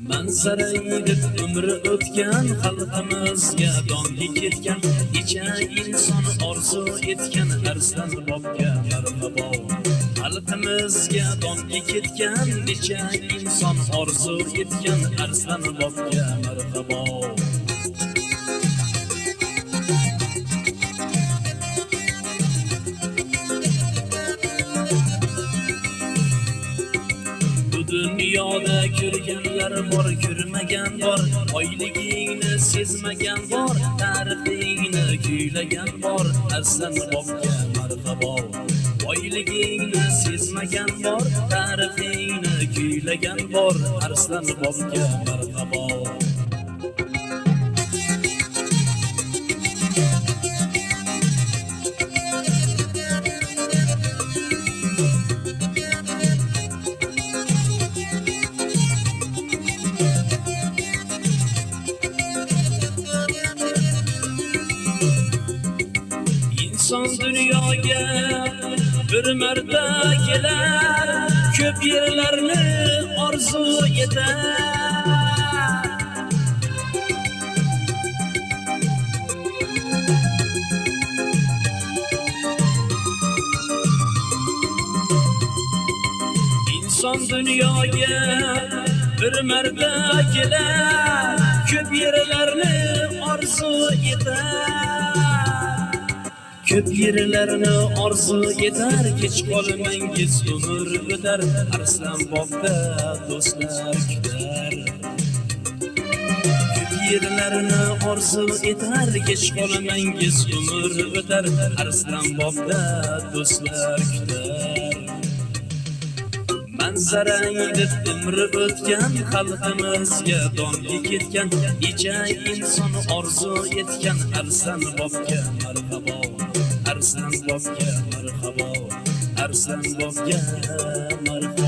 Manzaraydi umri o'tgan, xalqimizga donga ketgan, necha inson orzu etgan Arslan bobga marhabo. Xalqimizga donga ketgan, necha inson orzu etgan Arslan bobga marhabo. Dunyoda ko'rganlar bor, ko'rmagan bor, oyligingni sezmagan bor, ta'rifingni kuylagan bor, Arslan bobga marhabo. Oyligingni sezmagan bor, ta'rifingni kuylagan bor, Arslan bobga marhabo. İnson dunyoga bir marta kelar, ko'p yerlarni orzu etar. İnson dunyoga bir marta kelar, ko'p yerlarni orzu etar. Ko'p yerlarni orzu etar, kech qolmangiz umr o'tar, Arslan bobda do'stlar kutar. Ko'p yerlarni orzu etar, kech qolmangiz umr o'tar, Arslan bobda do'stlar kutar. Manzaraydi umri o'tgan, xalqimizga donga ketgan, necha inson orzu etgan Arslan bobga marhabo. Arslan bobga marhabo, Arslan bobga marhabo.